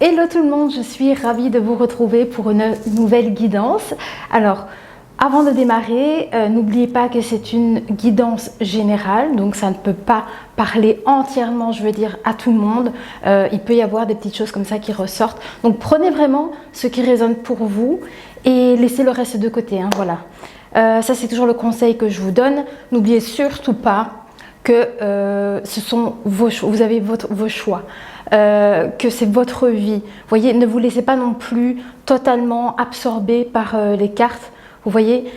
Hello tout le monde, je suis ravie de vous retrouver pour une nouvelle guidance. Alors, avant de démarrer, n'oubliez pas que c'est une guidance générale, donc ça ne peut pas parler entièrement, je veux dire, à tout le monde. Il peut y avoir des petites choses comme ça qui ressortent. Donc prenez vraiment ce qui résonne pour vous et laissez le reste de côté, hein, voilà. Ça c'est toujours le conseil que je vous donne. N'oubliez surtout pas que ce sont vos choix, vous avez vos choix. Que c'est votre vie. Vous voyez, ne vous laissez pas non plus totalement absorber par les cartes. Vous voyez,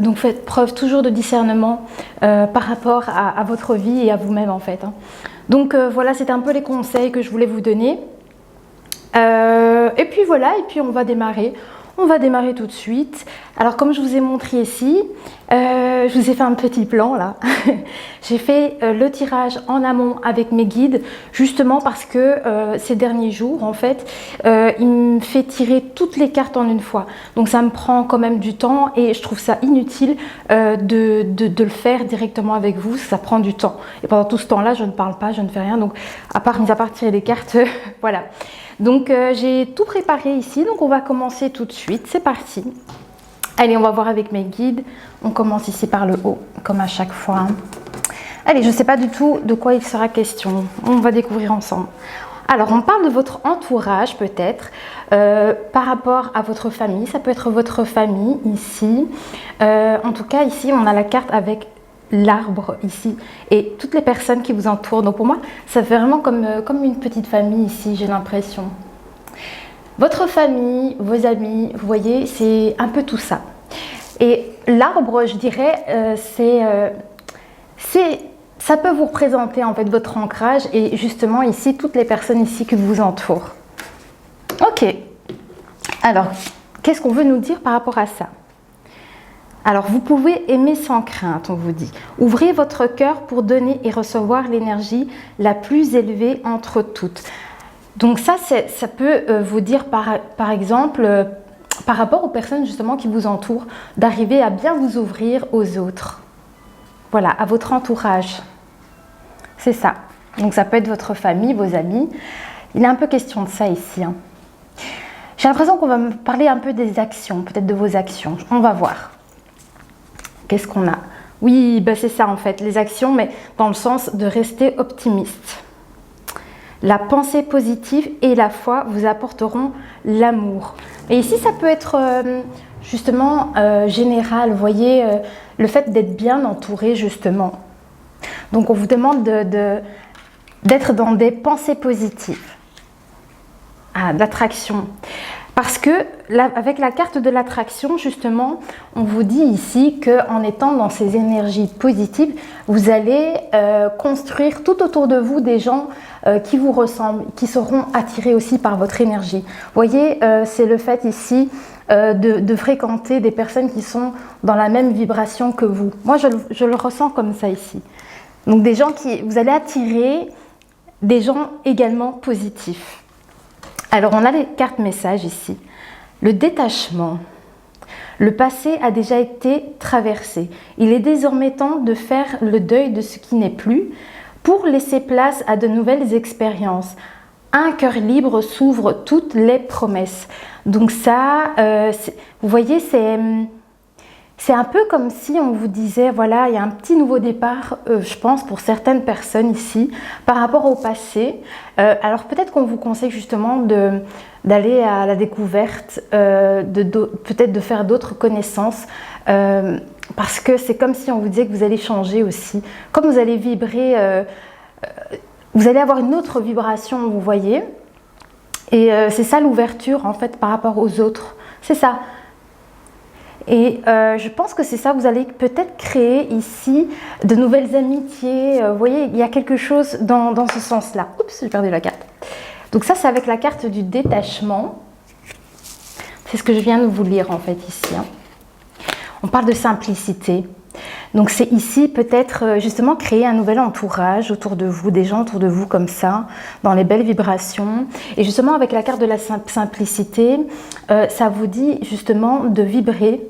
donc faites preuve toujours de discernement par rapport à votre vie et à vous-même en fait. Hein. Donc voilà, c'est un peu les conseils que je voulais vous donner. Et puis voilà, et puis on va démarrer. On va démarrer tout de suite. Alors comme je vous ai montré ici, je vous ai fait un petit plan là. J'ai fait le tirage en amont avec mes guides, justement parce que ces derniers jours, en fait, il me fait tirer toutes les cartes en une fois. Donc ça me prend quand même du temps et je trouve ça inutile de le faire directement avec vous, ça prend du temps. Et pendant tout ce temps-là, je ne parle pas, je ne fais rien. Donc mis à part tirer les cartes, voilà. Donc j'ai tout préparé ici, donc on va commencer tout de suite, c'est parti. Allez, on va voir avec mes guides, on commence ici par le haut, comme à chaque fois. Allez, je ne sais pas du tout de quoi il sera question, on va découvrir ensemble. Alors, on parle de votre entourage peut-être, par rapport à votre famille, ça peut être votre famille ici. En tout cas, ici, on a la carte avec l'arbre ici et toutes les personnes qui vous entourent. Donc pour moi, ça fait vraiment comme une petite famille ici, j'ai l'impression. Votre famille, vos amis, vous voyez, c'est un peu tout ça. Et l'arbre, je dirais, ça peut vous représenter en fait votre ancrage et justement ici, toutes les personnes ici qui vous entourent. Ok, alors, qu'est-ce qu'on veut nous dire par rapport à ça ? Alors, vous pouvez aimer sans crainte, on vous dit. Ouvrez votre cœur pour donner et recevoir l'énergie la plus élevée entre toutes. Donc ça peut vous dire par exemple, par rapport aux personnes justement qui vous entourent, d'arriver à bien vous ouvrir aux autres. Voilà, à votre entourage. C'est ça. Donc ça peut être votre famille, vos amis. Il est un peu question de ça ici. Hein. J'ai l'impression qu'on va me parler un peu des actions, peut-être de vos actions. On va voir. Qu'est-ce qu'on a? Oui, ben c'est ça en fait, les actions, mais dans le sens de rester optimiste. La pensée positive et la foi vous apporteront l'amour. Et ici, ça peut être justement général, vous voyez, le fait d'être bien entouré justement. Donc on vous demande d'être dans des pensées positives. Ah, d'attraction. Parce que avec la carte de l'attraction, justement, on vous dit ici qu'en étant dans ces énergies positives, vous allez construire tout autour de vous des gens qui vous ressemblent, qui seront attirés aussi par votre énergie. Vous voyez, c'est le fait ici de fréquenter des personnes qui sont dans la même vibration que vous. Moi, je le ressens comme ça ici. Donc des gens vous allez attirer des gens également positifs. Alors, on a les cartes messages ici. Le détachement. Le passé a déjà été traversé. Il est désormais temps de faire le deuil de ce qui n'est plus pour laisser place à de nouvelles expériences. Un cœur libre s'ouvre toutes les promesses. Donc ça, vous voyez, c'est un peu comme si on vous disait, voilà, il y a un petit nouveau départ, je pense, pour certaines personnes ici, par rapport au passé. Alors peut-être qu'on vous conseille justement d'aller à la découverte, peut-être de faire d'autres connaissances, parce que c'est comme si on vous disait que vous allez changer aussi. Comme vous allez vibrer, vous allez avoir une autre vibration, vous voyez. Et c'est ça l'ouverture, en fait, par rapport aux autres. C'est ça. Et je pense que c'est ça, vous allez peut-être créer ici de nouvelles amitiés. Vous voyez, il y a quelque chose dans ce sens-là. Oups, j'ai perdu la carte. Donc ça, c'est avec la carte du détachement. C'est ce que je viens de vous lire en fait ici. Hein. On parle de simplicité. Donc c'est ici peut-être justement créer un nouvel entourage autour de vous, des gens autour de vous comme ça, dans les belles vibrations. Et justement avec la carte de la simplicité, ça vous dit justement de vibrer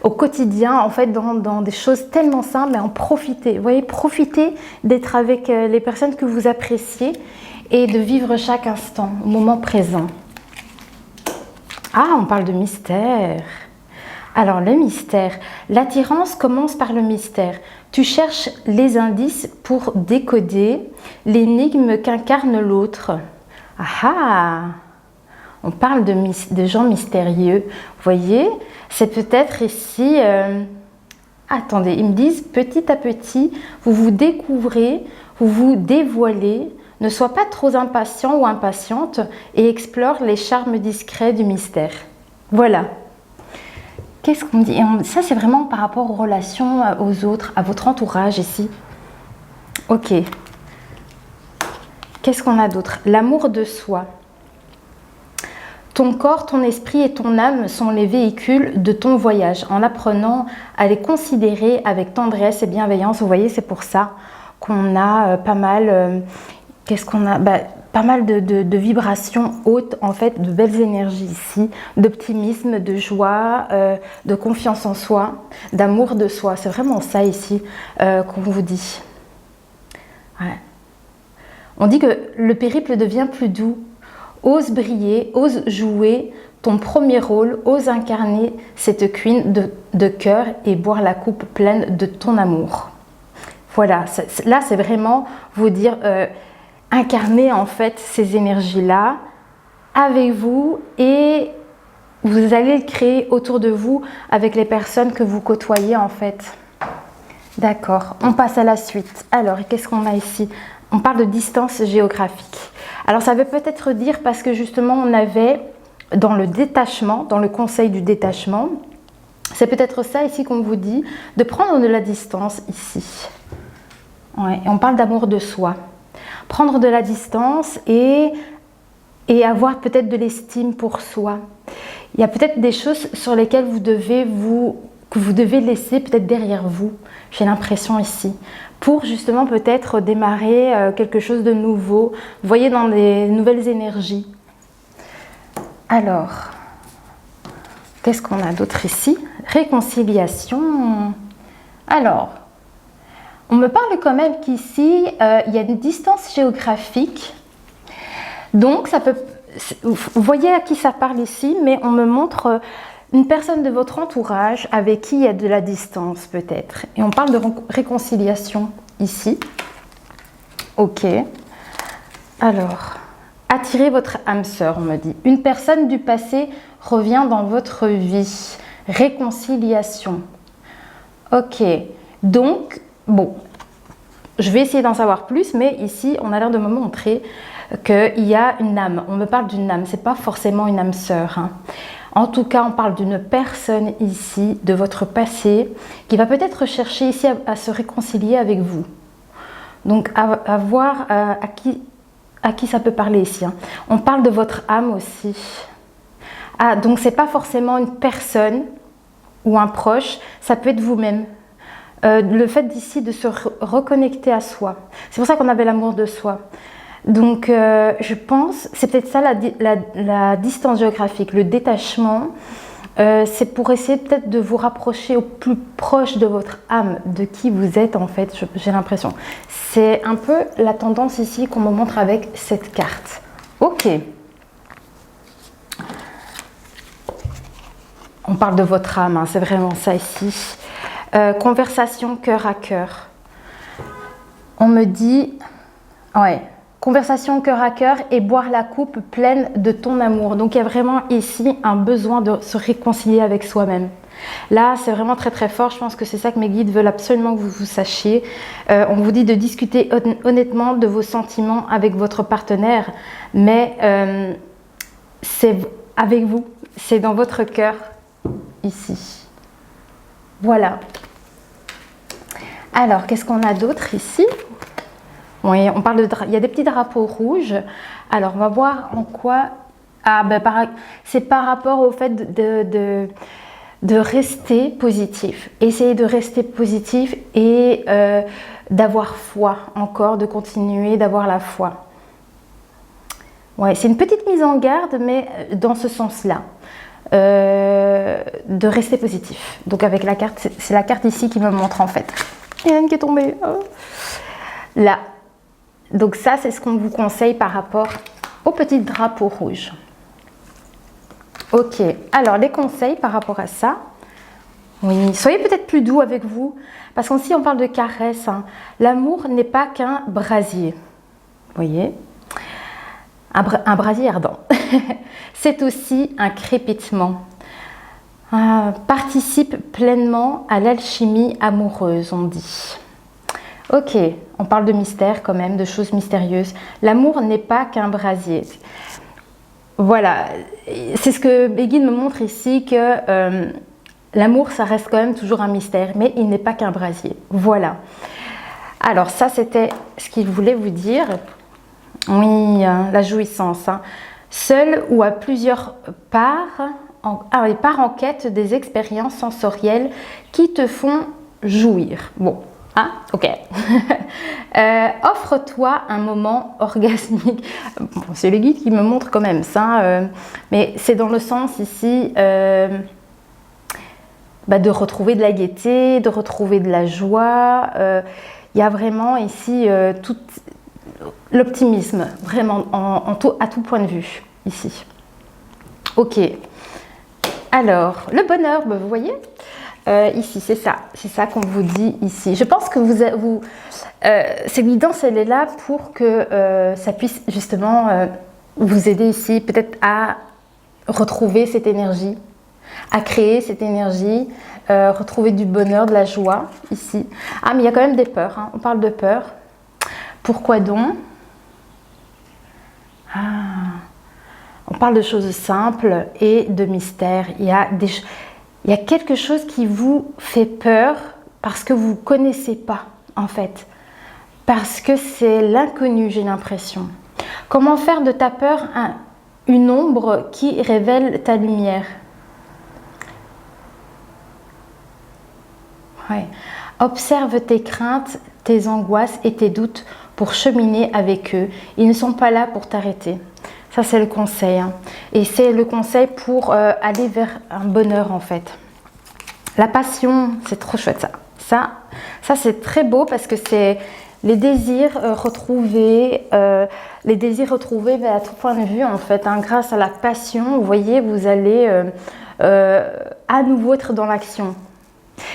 au quotidien, en fait, dans des choses tellement simples, mais en profiter. Vous voyez, profitez d'être avec les personnes que vous appréciez et de vivre chaque instant, au moment présent. Ah, on parle de mystère. Alors, le mystère. L'attirance commence par le mystère. Tu cherches les indices pour décoder l'énigme qu'incarne l'autre. Ah ah! On parle de gens mystérieux. Vous voyez, c'est peut-être ici... attendez, ils me disent petit à petit, vous vous découvrez, vous vous dévoilez. Ne sois pas trop impatient ou impatiente et explore les charmes discrets du mystère. Voilà. Qu'est-ce qu'on dit? Ça, c'est vraiment par rapport aux relations aux autres, à votre entourage ici. Ok. Qu'est-ce qu'on a d'autre? L'amour de soi. Ton corps, ton esprit et ton âme sont les véhicules de ton voyage. En apprenant à les considérer avec tendresse et bienveillance, vous voyez, c'est pour ça qu'on a pas mal... qu'est-ce qu'on a? Pas mal de vibrations hautes, en fait, de belles énergies ici, d'optimisme, de joie, de confiance en soi, d'amour de soi. C'est vraiment ça ici qu'on vous dit. Ouais. On dit que le périple devient plus doux. Ose briller, ose jouer ton premier rôle, ose incarner cette queen de cœur et boire la coupe pleine de ton amour. Voilà, là c'est vraiment vous dire... incarner en fait ces énergies-là avec vous et vous allez le créer autour de vous avec les personnes que vous côtoyez en fait. D'accord, on passe à la suite. Alors, qu'est-ce qu'on a ici? On parle de distance géographique. Alors, ça veut peut-être dire parce que justement, on avait dans le détachement, dans le conseil du détachement, c'est peut-être ça ici qu'on vous dit, de prendre de la distance ici. Ouais, et on parle d'amour de soi. Prendre de la distance et avoir peut-être de l'estime pour soi. Il y a peut-être des choses sur lesquelles que vous devez laisser peut-être derrière vous, j'ai l'impression ici, pour justement peut-être démarrer quelque chose de nouveau, vous voyez, dans des nouvelles énergies. Alors, qu'est-ce qu'on a d'autre ici? Réconciliation. Alors, on me parle quand même qu'ici, il y a une distance géographique. Donc, ça peut... Vous voyez à qui ça parle ici, mais on me montre une personne de votre entourage avec qui il y a de la distance peut-être. Et on parle de réconciliation ici. Ok. Alors, attirez votre âme sœur, on me dit. Une personne du passé revient dans votre vie. Réconciliation. Ok. Donc... Bon, je vais essayer d'en savoir plus, mais ici, on a l'air de me montrer qu'il y a une âme. On me parle d'une âme, ce n'est pas forcément une âme sœur. Hein. En tout cas, on parle d'une personne ici, de votre passé, qui va peut-être chercher ici à se réconcilier avec vous. Donc, à voir à qui ça peut parler ici. Hein. On parle de votre âme aussi. Ah, donc, ce n'est pas forcément une personne ou un proche, ça peut être vous-même. Le fait d'ici de se reconnecter à soi. C'est pour ça qu'on avait l'amour de soi. Donc, je pense, c'est peut-être ça la distance géographique, le détachement. C'est pour essayer peut-être de vous rapprocher au plus proche de votre âme, de qui vous êtes en fait, j'ai l'impression. C'est un peu la tendance ici qu'on me montre avec cette carte. Ok. On parle de votre âme, hein, c'est vraiment ça ici. Conversation cœur à cœur. On me dit, ouais, conversation cœur à cœur et boire la coupe pleine de ton amour. Donc il y a vraiment ici un besoin de se réconcilier avec soi-même. Là, c'est vraiment très très fort. Je pense que c'est ça que mes guides veulent absolument que vous sachiez. On vous dit de discuter honnêtement de vos sentiments avec votre partenaire, mais c'est avec vous, c'est dans votre cœur ici. Voilà. Alors, qu'est-ce qu'on a d'autre ici? Oui, on parle il y a des petits drapeaux rouges. Alors, on va voir en quoi... Ah, ben, c'est par rapport au fait de rester positif. Essayez de rester positif et d'avoir foi encore, de continuer d'avoir la foi. Ouais, c'est une petite mise en garde, mais dans ce sens-là. De rester positif. Donc avec la carte, c'est la carte ici qui me montre en fait. Il y en a une qui est tombée. Là, Donc ça, c'est ce qu'on vous conseille par rapport au petit drapeau rouge. Ok, alors les conseils par rapport à ça. Oui, soyez peut-être plus doux avec vous, parce qu'ici on parle de caresse. Hein. L'amour n'est pas qu'un brasier. Vous voyez, un brasier ardent. C'est aussi un crépitement. Participe pleinement à l'alchimie amoureuse, on dit. Ok, on parle de mystère quand même, de choses mystérieuses. L'amour n'est pas qu'un brasier. Voilà, c'est ce que Begin me montre ici, que l'amour, ça reste quand même toujours un mystère, mais il n'est pas qu'un brasier. Voilà. Alors ça, c'était ce qu'il voulait vous dire. Oui, la jouissance. Hein. Seul ou à plusieurs parts, part en quête des expériences sensorielles qui te font jouir. Bon, hein, ok. Offre-toi un moment orgasmique. Bon, c'est le guide qui me montre quand même ça, mais c'est dans le sens ici de retrouver de la gaieté, de retrouver de la joie. Il y a vraiment ici tout l'optimisme, vraiment à tout point de vue ici. Ok. Alors, le bonheur, vous voyez, ici, c'est ça qu'on vous dit ici. Je pense que cette guidance, elle est là pour que ça puisse justement vous aider ici, peut-être à retrouver cette énergie, à créer cette énergie, retrouver du bonheur, de la joie ici. Ah, mais il y a quand même des peurs, hein. On parle de peur. Pourquoi donc? On parle de choses simples et de mystères. Il y a quelque chose qui vous fait peur parce que vous ne connaissez pas, en fait. Parce que c'est l'inconnu, j'ai l'impression. Comment faire de ta peur une ombre qui révèle ta lumière? Ouais. Observe tes craintes, tes angoisses et tes doutes pour cheminer avec eux. Ils ne sont pas là pour t'arrêter. Ça, c'est le conseil. Hein. Et c'est le conseil pour aller vers un bonheur, en fait. La passion, c'est trop chouette, ça. Ça c'est très beau parce que c'est les désirs retrouvés. Les désirs retrouvés à tout point de vue, en fait. Hein. Grâce à la passion, vous voyez, vous allez à nouveau être dans l'action.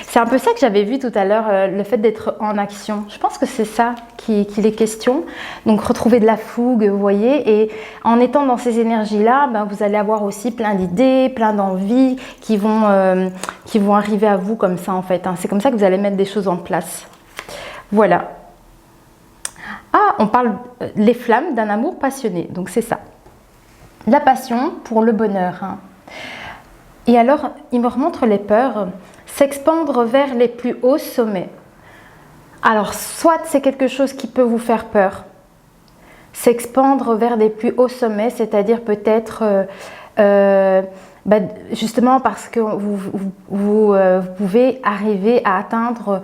C'est un peu ça que j'avais vu tout à l'heure, le fait d'être en action. Je pense que c'est ça qu'il est question. Donc retrouver de la fougue, vous voyez, et en étant dans ces énergies-là, vous allez avoir aussi plein d'idées, plein d'envies qui vont arriver à vous comme ça en fait. Hein. C'est comme ça que vous allez mettre des choses en place. Voilà. Ah, on parle les flammes d'un amour passionné, donc c'est ça. La passion pour le bonheur. Hein. Et alors, il me remontre les peurs. S'expandre vers les plus hauts sommets. Alors, soit c'est quelque chose qui peut vous faire peur. S'expandre vers des plus hauts sommets, c'est-à-dire peut-être justement parce que vous pouvez arriver à atteindre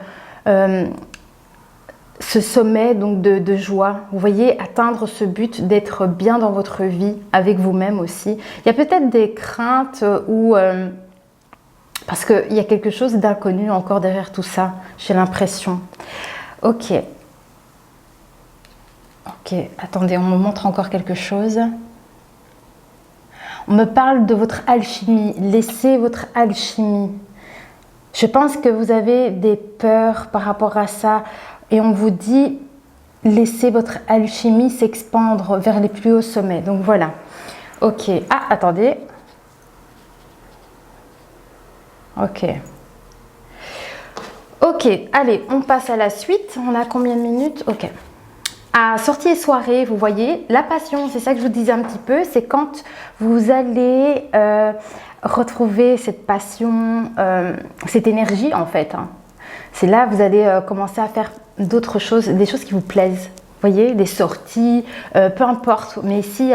ce sommet donc de joie. Vous voyez, atteindre ce but d'être bien dans votre vie, avec vous-même aussi. Il y a peut-être des craintes ou... parce qu'il y a quelque chose d'inconnu encore derrière tout ça, j'ai l'impression. Ok. Ok, attendez, on me montre encore quelque chose. On me parle de votre alchimie. Laissez votre alchimie. Je pense que vous avez des peurs par rapport à ça. Et on vous dit, laissez votre alchimie s'expandre vers les plus hauts sommets. Donc voilà. Ok. Ah, attendez. Ok. Ok, allez, on passe à la suite. On a combien de minutes? Ok. À sortie et soirée, vous voyez, la passion, c'est ça que je vous disais un petit peu, c'est quand vous allez retrouver cette passion, cette énergie en fait. Hein. C'est là que vous allez commencer à faire d'autres choses, des choses qui vous plaisent. Vous voyez, des sorties, peu importe. Mais ici,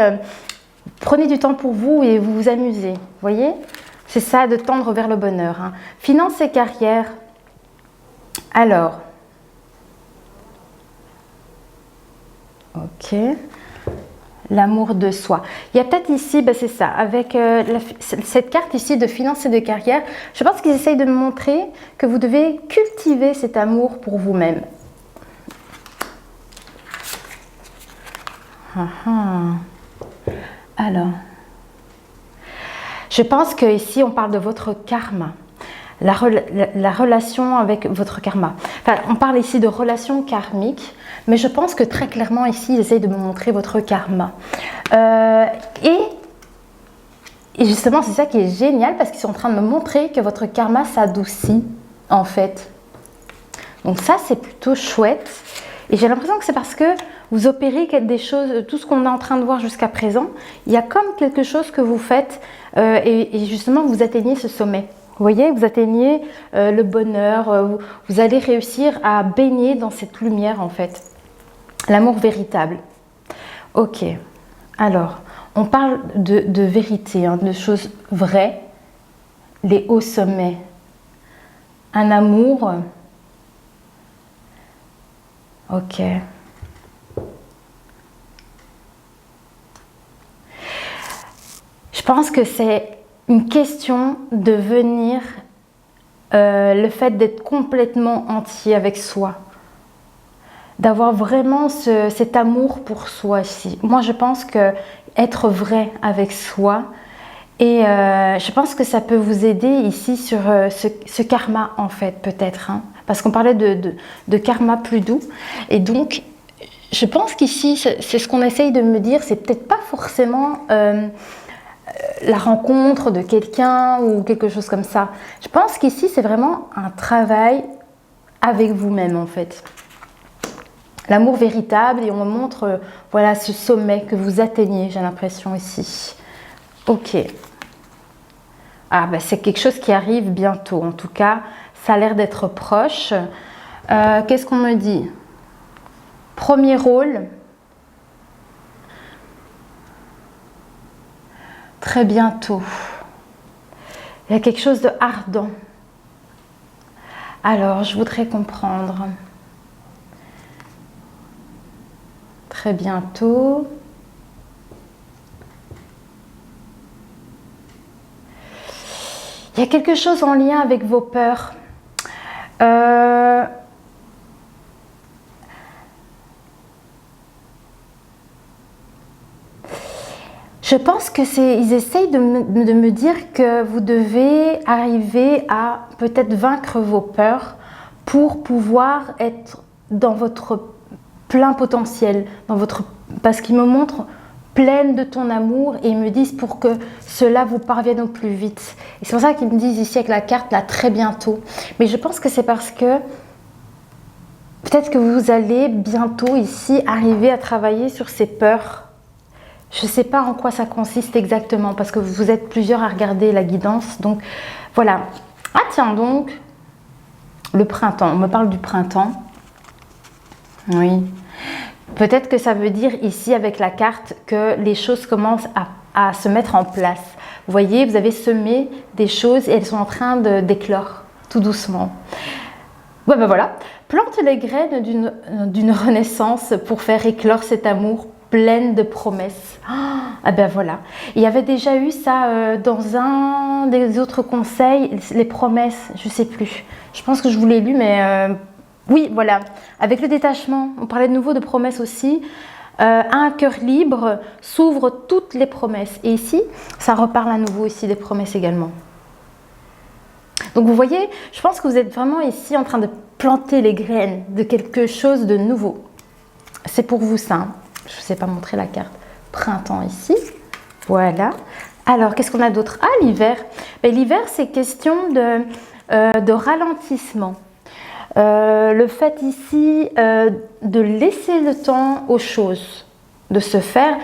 prenez du temps pour vous et vous vous amusez. Vous voyez? C'est ça, de tendre vers le bonheur. Hein. Finance et carrière. Alors, ok. L'amour de soi. Il y a peut-être ici, c'est ça, avec cette carte ici de finance et de carrière, je pense qu'ils essayent de me montrer que vous devez cultiver cet amour pour vous-même. Alors, je pense que ici on parle de votre karma, la relation avec votre karma. Enfin, on parle ici de relation karmique, mais je pense que très clairement ici ils essayent de me montrer votre karma. Et justement c'est ça qui est génial parce qu'ils sont en train de me montrer que votre karma s'adoucit en fait. Donc ça c'est plutôt chouette. Et j'ai l'impression que c'est parce que vous opérez des choses, tout ce qu'on est en train de voir jusqu'à présent, il y a comme quelque chose que vous faites et justement vous atteignez ce sommet. Vous voyez, vous atteignez le bonheur, vous allez réussir à baigner dans cette lumière en fait. L'amour véritable. Ok, alors on parle de vérité, hein, de choses vraies, les hauts sommets. Un amour... Ok. Je pense que c'est une question de venir, le fait d'être complètement entier avec soi, d'avoir vraiment cet amour pour soi ici. Moi, je pense que être vrai avec soi, et je pense que ça peut vous aider ici sur ce karma en fait, peut-être, hein, parce qu'on parlait de karma plus doux, et donc je pense qu'ici, c'est ce qu'on essaye de me dire, c'est peut-être pas forcément la rencontre de quelqu'un ou quelque chose comme ça. Je pense qu'ici, c'est vraiment un travail avec vous-même en fait. L'amour véritable, et on me montre voilà, ce sommet que vous atteignez, j'ai l'impression ici. Ok. Ah, ben, c'est quelque chose qui arrive bientôt. En tout cas, ça a l'air d'être proche. Qu'est-ce qu'on me dit? Premier rôle. Très bientôt. Il y a quelque chose de ardent. Alors, je voudrais comprendre. Très bientôt. Il y a quelque chose en lien avec vos peurs. Je pense que ils essayent de me dire que vous devez arriver à peut-être vaincre vos peurs pour pouvoir être dans votre plein potentiel, parce qu'ils me montrent pleine de ton amour et ils me disent pour que cela vous parvienne au plus vite. Et c'est pour ça qu'ils me disent ici avec la carte là très bientôt. Mais je pense que c'est parce que peut-être que vous allez bientôt ici arriver à travailler sur ces peurs. Je ne sais pas en quoi ça consiste exactement parce que vous êtes plusieurs à regarder la guidance. Donc voilà. Ah tiens donc, le printemps. On me parle du printemps. Oui. Peut-être que ça veut dire ici avec la carte que les choses commencent à se mettre en place. Vous voyez, vous avez semé des choses et elles sont en train d'éclore tout doucement. Ouais, ben voilà. Plante les graines d'une renaissance pour faire éclore cet amour pleine de promesses. Ah ben voilà. Il y avait déjà eu ça dans un des autres conseils, les promesses, je ne sais plus. Je pense que je vous l'ai lu, mais oui, voilà. Avec le détachement, on parlait de nouveau de promesses aussi. Un cœur libre s'ouvre toutes les promesses. Et ici, ça reparle à nouveau ici des promesses également. Donc vous voyez, je pense que vous êtes vraiment ici en train de planter les graines de quelque chose de nouveau. C'est pour vous ça. Hein. Je ne vous ai pas montré la carte. Printemps ici. Voilà. Alors, qu'est-ce qu'on a d'autre? Ah, l'hiver. L'hiver, c'est question de ralentissement. Le fait ici de laisser le temps aux choses de se faire.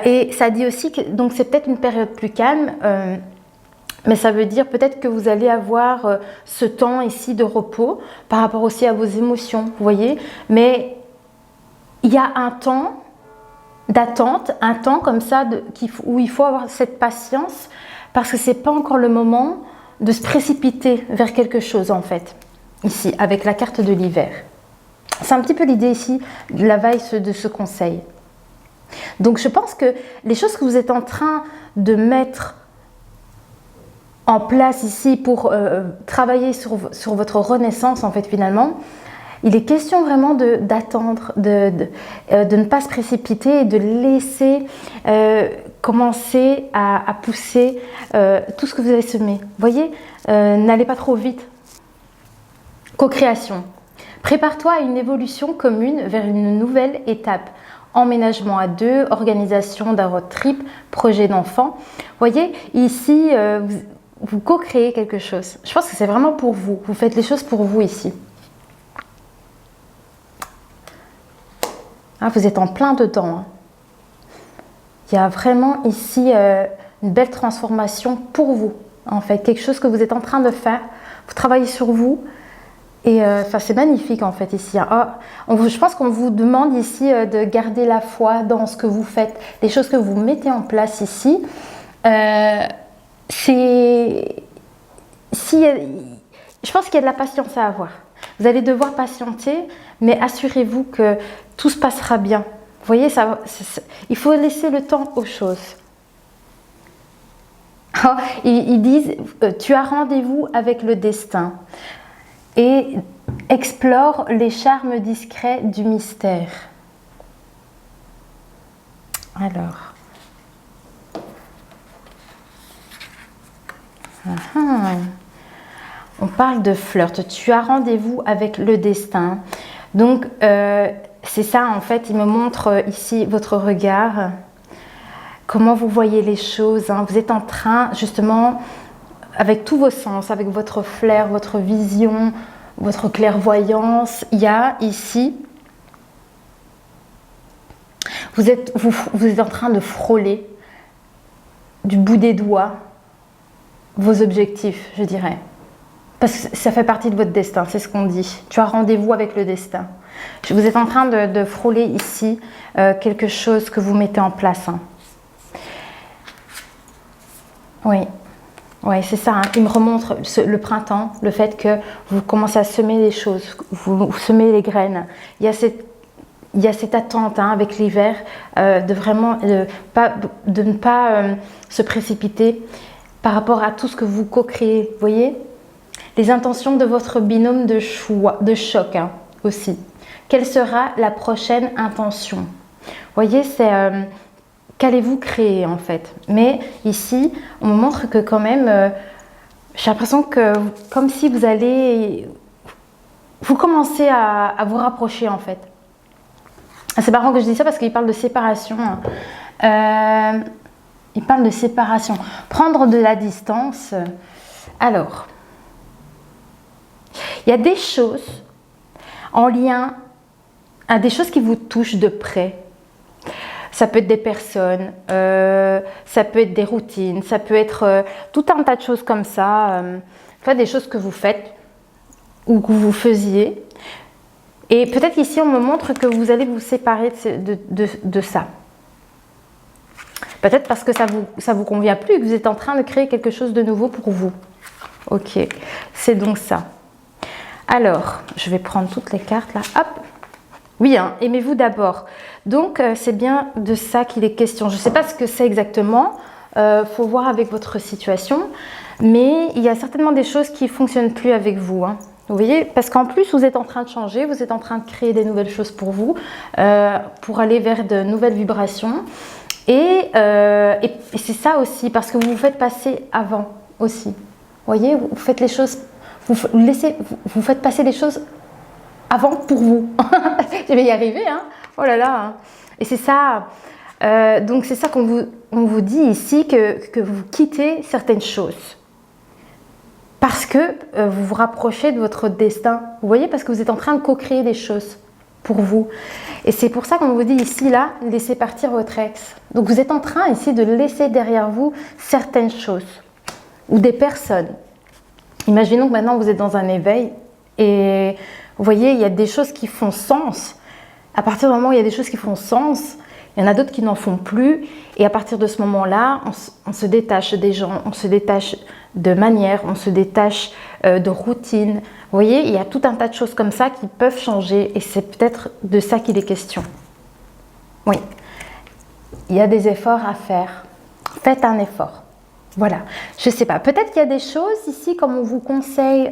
Et ça dit aussi que donc c'est peut-être une période plus calme. Mais ça veut dire peut-être que vous allez avoir ce temps ici de repos par rapport aussi à vos émotions, vous voyez. Mais il y a un temps d'attente, un temps comme ça où il faut avoir cette patience parce que ce n'est pas encore le moment de se précipiter vers quelque chose en fait, ici, avec la carte de l'hiver. C'est un petit peu l'idée ici de la veille de ce conseil. Donc je pense que les choses que vous êtes en train de mettre en place ici pour travailler sur votre renaissance en fait finalement, Il est question vraiment d'attendre, de ne pas se précipiter et de laisser commencer à pousser tout ce que vous avez semé. Vous voyez, n'allez pas trop vite. Co-création. Prépare-toi à une évolution commune vers une nouvelle étape. Emménagement à deux, organisation d'un road trip, projet d'enfant. Vous voyez, ici, vous co-créez quelque chose. Je pense que c'est vraiment pour vous. Vous faites les choses pour vous ici. Ah, vous êtes en plein dedans. Hein. Il y a vraiment ici une belle transformation pour vous. En fait, quelque chose que vous êtes en train de faire. Vous travaillez sur vous. Et c'est magnifique en fait ici. Hein. Oh, je pense qu'on vous demande ici de garder la foi dans ce que vous faites. Les choses que vous mettez en place ici. Je pense qu'il y a de la patience à avoir. Vous allez devoir patienter, mais assurez-vous que tout se passera bien. Vous voyez, il faut laisser le temps aux choses. Ils disent, tu as rendez-vous avec le destin. Et explore les charmes discrets du mystère. Alors. On parle de flirt. Tu as rendez-vous avec le destin. Donc, c'est ça, en fait, il me montre ici votre regard. Comment vous voyez les choses. Hein. Vous êtes en train, justement, avec tous vos sens, avec votre flair, votre vision, votre clairvoyance, il y a ici, vous êtes en train de frôler du bout des doigts vos objectifs, je dirais. Parce que ça fait partie de votre destin, c'est ce qu'on dit. Tu as rendez-vous avec le destin. Vous êtes en train de frôler ici quelque chose que vous mettez en place. Hein. Oui. Oui, c'est ça. Hein. Il me remontre le printemps, le fait que vous commencez à semer les choses, vous semez les graines. Il y a cette attente hein, avec l'hiver de ne pas se précipiter par rapport à tout ce que vous co-créez. Vous voyez, les intentions de votre binôme de choc hein, aussi. Quelle sera la prochaine intention? Vous voyez, c'est... qu'allez-vous créer en fait? Mais ici, on me montre que quand même, j'ai l'impression que comme si vous commencez à vous rapprocher en fait. C'est marrant que je dis ça parce qu'il parle de séparation. Il parle de séparation. Prendre de la distance. Alors, il y a des choses en lien à des choses qui vous touchent de près. Ça peut être des personnes, ça peut être des routines, ça peut être tout un tas de choses comme ça. Des choses que vous faites ou que vous faisiez. Et peut-être ici, on me montre que vous allez vous séparer de ça. Peut-être parce que ça vous convient plus et que vous êtes en train de créer quelque chose de nouveau pour vous. Ok, c'est donc ça. Alors, je vais prendre toutes les cartes là. Hop. Oui, hein, aimez-vous d'abord. Donc, c'est bien de ça qu'il est question. Je ne sais pas ce que c'est exactement. Faut voir avec votre situation. Mais il y a certainement des choses qui ne fonctionnent plus avec vous. Hein. Vous voyez, parce qu'en plus, vous êtes en train de changer. Vous êtes en train de créer des nouvelles choses pour vous. Pour aller vers de nouvelles vibrations. Et c'est ça aussi, parce que vous vous faites passer avant aussi. Vous voyez, vous faites les choses... Vous faites passer les choses avant pour vous. Je vais y arriver, hein. Oh là là. Hein. Et c'est ça. Donc c'est ça qu'on vous dit ici, que vous quittez certaines choses. Parce que vous vous rapprochez de votre destin. Vous voyez, parce que vous êtes en train de co-créer des choses pour vous. Et c'est pour ça qu'on vous dit ici, là, laissez partir votre ex. Donc vous êtes en train ici de laisser derrière vous certaines choses. Ou des personnes. Imaginons que maintenant vous êtes dans un éveil et vous voyez, il y a des choses qui font sens. À partir du moment où il y a des choses qui font sens, il y en a d'autres qui n'en font plus. Et à partir de ce moment-là, on se détache des gens, on se détache de manières, on se détache de routines. Vous voyez, il y a tout un tas de choses comme ça qui peuvent changer et c'est peut-être de ça qu'il est question. Oui, il y a des efforts à faire. Faites un effort. Voilà, je ne sais pas. Peut-être qu'il y a des choses ici, comme on vous conseille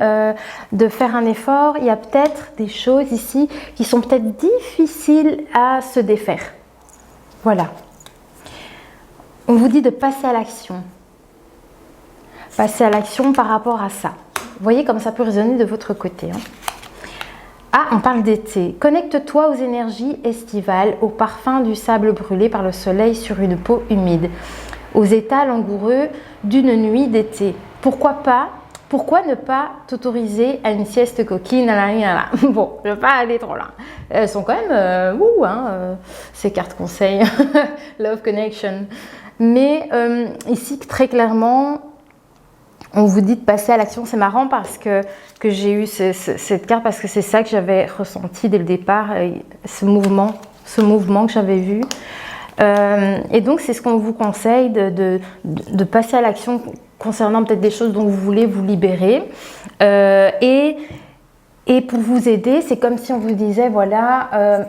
de faire un effort, il y a peut-être des choses ici qui sont peut-être difficiles à se défaire. Voilà. On vous dit de passer à l'action. Passer à l'action par rapport à ça. Vous voyez comme ça peut résonner de votre côté. Hein. Ah, on parle d'été. Connecte-toi aux énergies estivales, au parfum du sable brûlé par le soleil sur une peau humide, aux états langoureux d'une nuit d'été. Pourquoi pas? Pourquoi ne pas t'autoriser à une sieste coquine? Bon, je ne vais pas aller trop là. Elles sont quand même, ces cartes conseils, Love Connection. Mais ici, très clairement, on vous dit de passer à l'action. C'est marrant parce que j'ai eu cette carte, parce que c'est ça que j'avais ressenti dès le départ, ce mouvement que j'avais vu. Et donc, c'est ce qu'on vous conseille de passer à l'action concernant peut-être des choses dont vous voulez vous libérer. Et pour vous aider, c'est comme si on vous disait, voilà,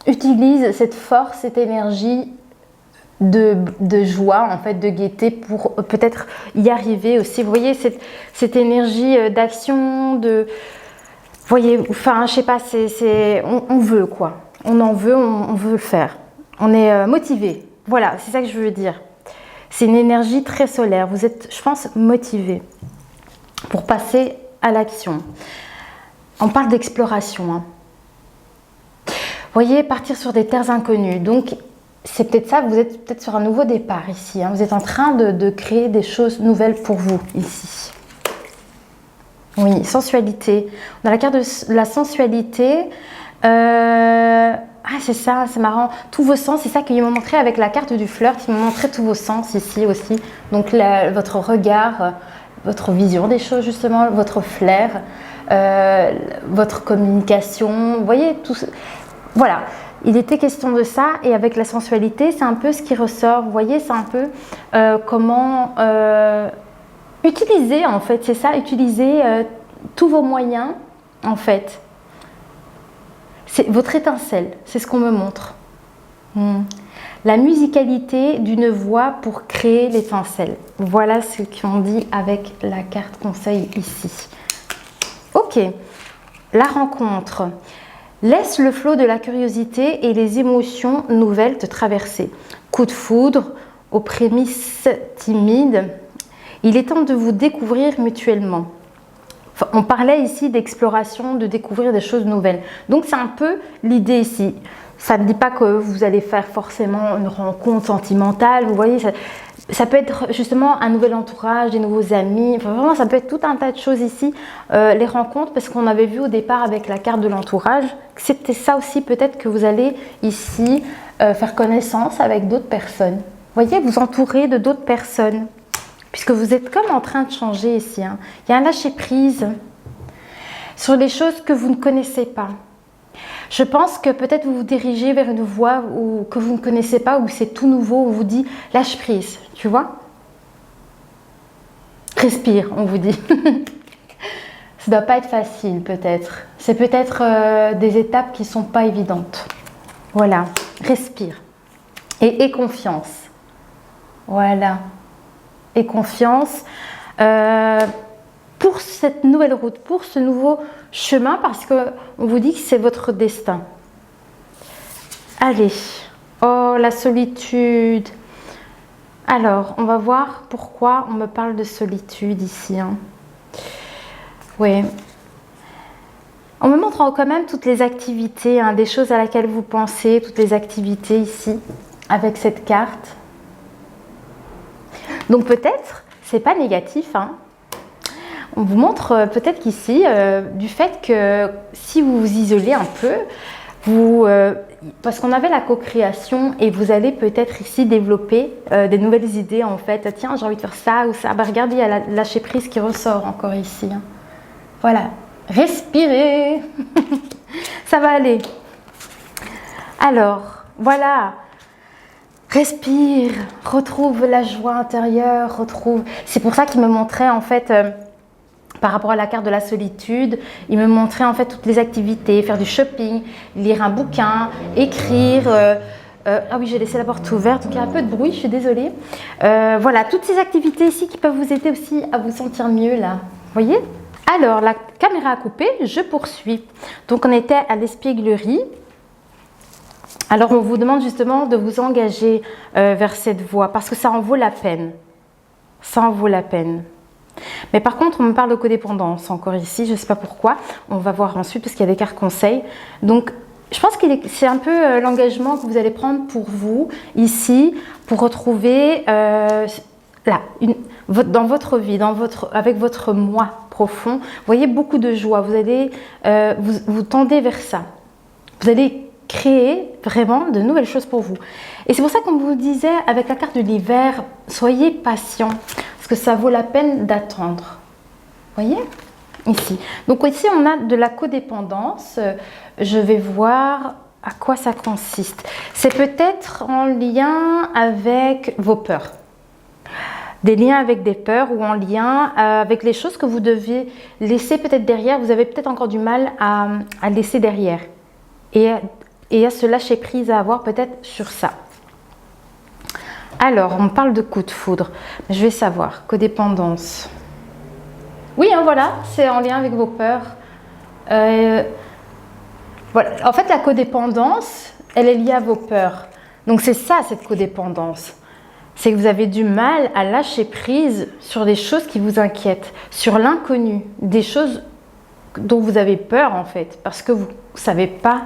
utilise cette force, cette énergie de joie, en fait, de gaieté pour peut-être y arriver aussi. Vous voyez, cette énergie d'action, vous voyez, enfin, je sais pas, on veut quoi. On en veut, on veut le faire. On est motivé. Voilà, c'est ça que je veux dire. C'est une énergie très solaire. Vous êtes, je pense, motivé pour passer à l'action. On parle d'exploration. Hein. Vous voyez, partir sur des terres inconnues. Donc, c'est peut-être ça, vous êtes peut-être sur un nouveau départ ici. Hein. Vous êtes en train de créer des choses nouvelles pour vous ici. Oui, sensualité. On a la carte de la sensualité. Ah, c'est ça, c'est marrant. Tous vos sens, c'est ça qu'ils m'ont montré avec la carte du flirt. Ils m'ont montré tous vos sens ici aussi. Donc, votre regard, votre vision des choses justement, votre flair, votre communication. Vous voyez, tout ça. Voilà. Il était question de ça, et avec la sensualité, c'est un peu ce qui ressort. Vous voyez, c'est un peu comment utiliser, en fait, c'est ça, utiliser tous vos moyens, en fait. C'est votre étincelle, c'est ce qu'on me montre. La musicalité d'une voix pour créer l'étincelle. Voilà ce qu'on dit avec la carte conseil ici. Ok, la rencontre. Laisse le flot de la curiosité et les émotions nouvelles te traverser. Coup de foudre, aux prémices timides. Il est temps de vous découvrir mutuellement. Enfin, on parlait ici d'exploration, de découvrir des choses nouvelles. Donc c'est un peu l'idée ici. Ça ne dit pas que vous allez faire forcément une rencontre sentimentale. Vous voyez, ça peut être justement un nouvel entourage, des nouveaux amis. Enfin, vraiment, ça peut être tout un tas de choses ici. Les rencontres, parce qu'on avait vu au départ avec la carte de l'entourage, c'était ça aussi peut-être que vous allez ici faire connaissance avec d'autres personnes. Vous voyez, vous entourez de d'autres personnes. Puisque vous êtes comme en train de changer ici. Hein. Il y a un lâcher-prise sur des choses que vous ne connaissez pas. Je pense que peut-être vous vous dirigez vers une voie que vous ne connaissez pas, où c'est tout nouveau, on vous dit lâche prise, tu vois. Respire, on vous dit. Ça ne doit pas être facile peut-être. C'est peut-être des étapes qui ne sont pas évidentes. Voilà, respire. Et aie confiance. Voilà. Et confiance pour cette nouvelle route, pour ce nouveau chemin, parce qu'on vous dit que c'est votre destin. Allez, oh la solitude. Alors, on va voir pourquoi on me parle de solitude ici. Hein. Oui. On me montre quand même toutes les activités, hein, des choses à laquelle vous pensez, toutes les activités ici, avec cette carte. Donc peut-être, c'est pas négatif, hein. On vous montre peut-être qu'ici, du fait que si vous vous isolez un peu, parce qu'on avait la co-création et vous allez peut-être ici développer des nouvelles idées en fait. Tiens, j'ai envie de faire ça ou ça. Bah, regardez, il y a la lâcher prise qui ressort encore ici. Hein. Voilà, respirez, ça va aller. Alors, voilà. Respire, retrouve la joie intérieure, retrouve... C'est pour ça qu'il me montrait en fait, par rapport à la carte de la solitude, il me montrait en fait toutes les activités, faire du shopping, lire un bouquin, écrire, Ah oui, j'ai laissé la porte ouverte, donc il y a un peu de bruit, je suis désolée. Voilà, toutes ces activités ici qui peuvent vous aider aussi à vous sentir mieux là. Vous voyez? Alors, la caméra a coupé, je poursuis. Donc, on était à l'espièglerie. Alors, on vous demande justement de vous engager vers cette voie parce que ça en vaut la peine. Ça en vaut la peine. Mais par contre, on me parle de codépendance encore ici, je ne sais pas pourquoi. On va voir ensuite parce qu'il y a des cartes conseils. Donc, je pense que c'est un peu l'engagement que vous allez prendre pour vous ici, pour retrouver là, dans votre vie, avec votre moi profond. Vous voyez beaucoup de joie, vous allez vous tendez vers ça. Vous allez créer vraiment de nouvelles choses pour vous. Et c'est pour ça qu'on vous disait avec la carte de l'hiver, soyez patient, parce que ça vaut la peine d'attendre. Vous voyez? Ici. Donc ici, on a de la codépendance. Je vais voir à quoi ça consiste. C'est peut-être en lien avec vos peurs. Des liens avec des peurs ou en lien avec les choses que vous devez laisser peut-être derrière. Vous avez peut-être encore du mal à laisser derrière. Et à se lâcher prise à avoir peut-être sur ça. Alors, on parle de coup de foudre. Je vais savoir. Codépendance. Oui, hein, voilà, c'est en lien avec vos peurs. Voilà. En fait, la codépendance, elle est liée à vos peurs. Donc, c'est ça, cette codépendance. C'est que vous avez du mal à lâcher prise sur des choses qui vous inquiètent, sur l'inconnu, des choses dont vous avez peur, en fait, parce que vous ne savez pas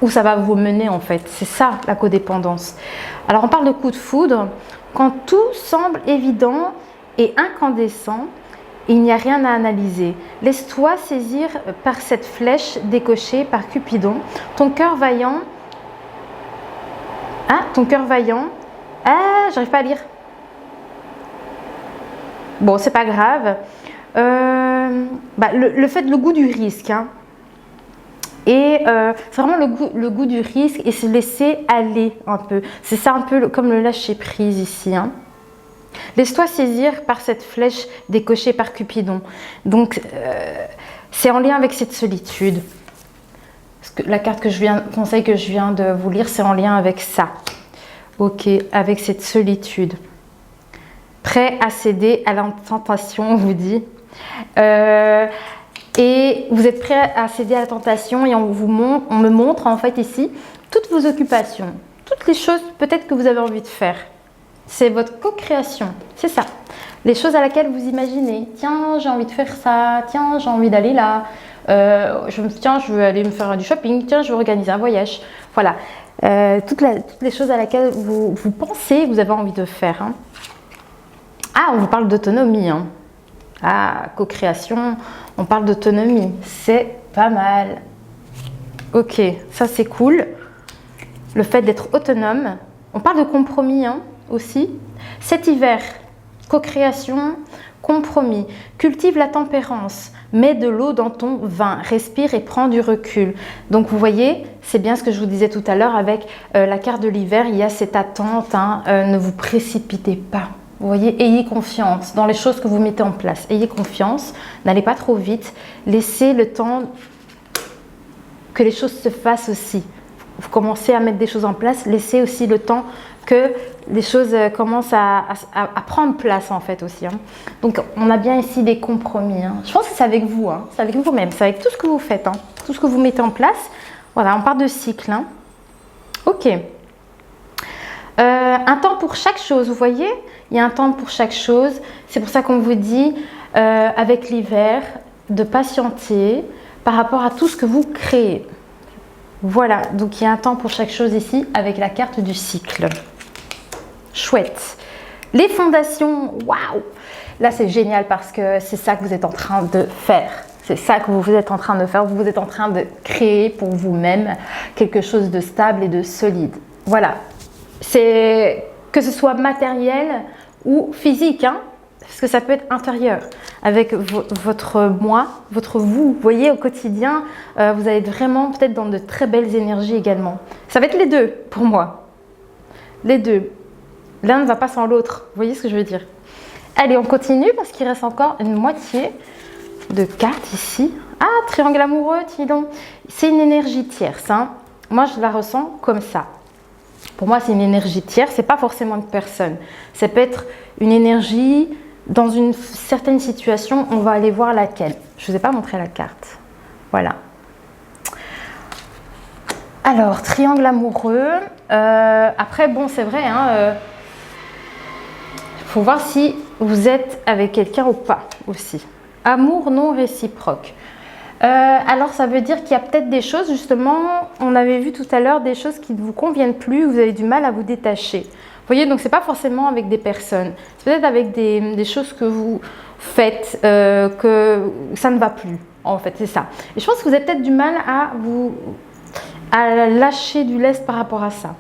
où ça va vous mener, en fait. C'est ça, la codépendance. Alors, on parle de coup de foudre. Quand tout semble évident et incandescent, il n'y a rien à analyser. Laisse-toi saisir par cette flèche décochée par Cupidon. Ton cœur vaillant. Ah, ton cœur vaillant. Ah, j'arrive pas à lire. Bon, c'est pas grave. Le goût du risque. Hein. Et c'est vraiment le goût du risque et se laisser aller un peu. C'est ça un peu comme le lâcher prise ici. Hein. Laisse-toi saisir par cette flèche décochée par Cupidon. Donc, c'est en lien avec cette solitude. Parce que la carte conseil que je viens de vous lire, c'est en lien avec ça. Ok, avec cette solitude. Prêt à céder à la tentation, on vous dit. Et vous êtes prêt à céder à la tentation et on me montre en fait ici toutes vos occupations, toutes les choses peut-être que vous avez envie de faire. C'est votre co-création, c'est ça. Les choses à laquelle vous imaginez. Tiens, j'ai envie de faire ça. Tiens, j'ai envie d'aller là. Tiens, je veux aller me faire du shopping. Tiens, je veux organiser un voyage. Voilà. Toutes les choses à laquelle vous pensez, vous avez envie de faire. Hein. Ah, on vous parle d'autonomie. Hein. Ah, co-création, on parle d'autonomie. C'est pas mal. Ok, ça c'est cool. Le fait d'être autonome. On parle de compromis hein, aussi. Cet hiver, co-création, compromis. Cultive la tempérance. Mets de l'eau dans ton vin. Respire et prends du recul. Donc vous voyez, c'est bien ce que je vous disais tout à l'heure avec la carte de l'hiver. Il y a cette attente. Hein, ne vous précipitez pas. Vous voyez, ayez confiance dans les choses que vous mettez en place. Ayez confiance, n'allez pas trop vite. Laissez le temps que les choses se fassent aussi. Vous commencez à mettre des choses en place, laissez aussi le temps que les choses commencent à prendre place en fait aussi. Hein. Donc on a bien ici des compromis. Hein. Je pense que c'est avec vous, hein. C'est avec vous-même, c'est avec tout ce que vous faites, hein. Tout ce que vous mettez en place. Voilà, on parle de cycle. Hein. Ok. Un temps pour chaque chose, vous voyez, il y a un temps pour chaque chose. C'est pour ça qu'on vous dit, avec l'hiver, de patienter par rapport à tout ce que vous créez. Voilà, donc il y a un temps pour chaque chose ici avec la carte du cycle. Chouette. Les fondations, waouh! Là, c'est génial parce que c'est ça que vous êtes en train de faire. C'est ça que vous êtes en train de faire. Vous êtes en train de créer pour vous-même quelque chose de stable et de solide. Voilà. C'est que ce soit matériel ou physique, hein, parce que ça peut être intérieur, avec votre moi, votre vous. Vous voyez, au quotidien, vous allez être vraiment peut-être dans de très belles énergies également. Ça va être les deux pour moi. Les deux. L'un ne va pas sans l'autre. Vous voyez ce que je veux dire? Allez, on continue parce qu'il reste encore une moitié de cartes ici. Ah, triangle amoureux, dis donc. C'est une énergie tierce. Hein. Moi, je la ressens comme ça. Pour moi, c'est une énergie tierce, c'est pas forcément une personne. Ça peut être une énergie dans une certaine situation, on va aller voir laquelle. Je ne vous ai pas montré la carte. Voilà. Alors, triangle amoureux. Après, bon, c'est vrai, hein, faut voir si vous êtes avec quelqu'un ou pas aussi. Amour non réciproque. Alors ça veut dire qu'il y a peut-être des choses, justement, on avait vu tout à l'heure des choses qui ne vous conviennent plus, vous avez du mal à vous détacher. Vous voyez, donc c'est pas forcément avec des personnes, c'est peut-être avec des choses que vous faites, que ça ne va plus, en fait, c'est ça. Et je pense que vous avez peut-être du mal à lâcher du lest par rapport à ça.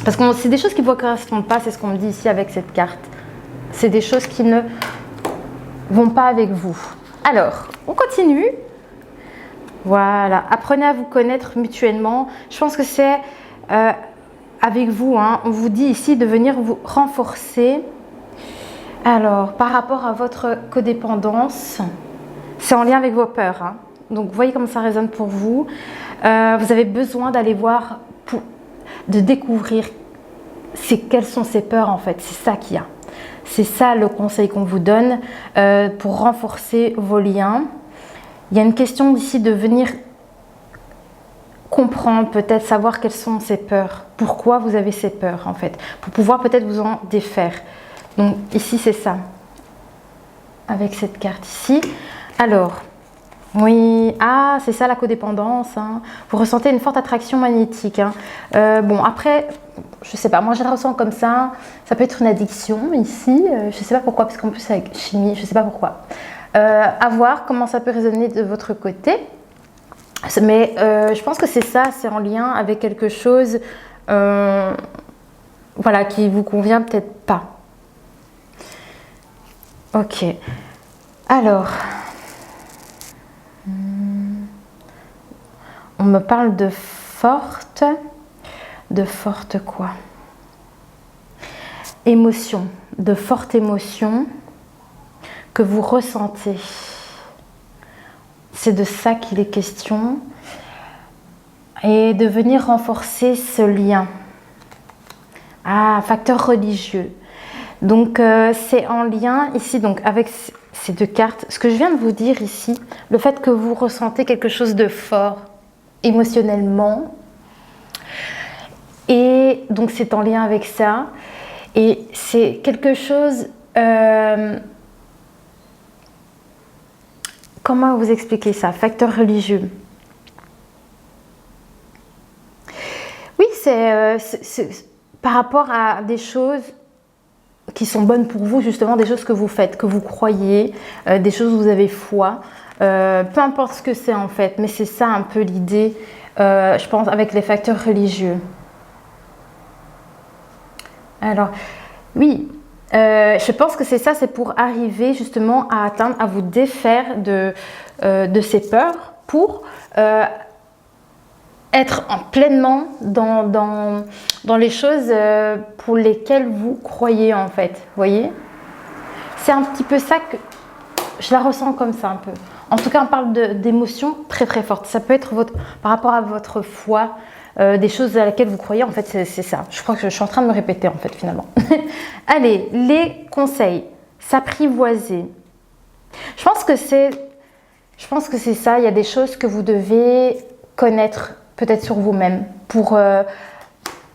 Parce que c'est des choses qui ne vous correspondent pas, c'est ce qu'on me dit ici avec cette carte. C'est des choses qui ne vont pas avec vous. Alors, on continue. Voilà, apprenez à vous connaître mutuellement. Je pense que c'est avec vous, hein, on vous dit ici de venir vous renforcer. Alors, par rapport à votre codépendance, c'est en lien avec vos peurs. Hein. Donc, vous voyez comment ça résonne pour vous. Vous avez besoin d'aller voir, de découvrir quelles sont ces peurs en fait. C'est ça qu'il y a. C'est ça le conseil qu'on vous donne pour renforcer vos liens. Il y a une question ici de venir comprendre, peut-être savoir quelles sont ces peurs. Pourquoi vous avez ces peurs en fait. Pour pouvoir peut-être vous en défaire. Donc ici c'est ça. Avec cette carte ici. Alors, oui, ah c'est ça la codépendance. Hein. Vous ressentez une forte attraction magnétique. Hein. Bon après... Je sais pas, moi je la ressens comme ça. Ça peut être une addiction ici. Je sais pas pourquoi, parce qu'en plus avec chimie, je sais pas pourquoi. À voir comment ça peut résonner de votre côté. Mais je pense que c'est ça, c'est en lien avec quelque chose voilà, qui vous convient peut-être pas. Ok. Alors, on me parle de forte quoi? Émotion, de fortes émotions que vous ressentez. C'est de ça qu'il est question. Et de venir renforcer ce lien. Ah, facteur religieux. Donc c'est en lien ici donc avec ces deux cartes. Ce que je viens de vous dire ici, le fait que vous ressentez quelque chose de fort émotionnellement. Et donc c'est en lien avec ça. Et c'est quelque chose... comment vous expliquer ça? Facteur religieux. Oui, c'est par rapport à des choses qui sont bonnes pour vous, justement, des choses que vous faites, que vous croyez, des choses où vous avez foi. Peu importe ce que c'est en fait, mais c'est ça un peu l'idée, je pense, avec les facteurs religieux. Alors, oui, je pense que c'est ça, c'est pour arriver justement à atteindre, à vous défaire de ces peurs pour être pleinement dans les choses pour lesquelles vous croyez en fait, vous voyez? C'est un petit peu ça que je la ressens comme ça un peu. En tout cas, on parle d'émotions très très fortes. Ça peut être par rapport à votre foi, des choses à laquelle vous croyez, en fait, c'est ça. Je crois que je suis en train de me répéter, en fait, finalement. Allez, les conseils. S'apprivoiser. Je pense que c'est ça. Il y a des choses que vous devez connaître, peut-être sur vous-même, pour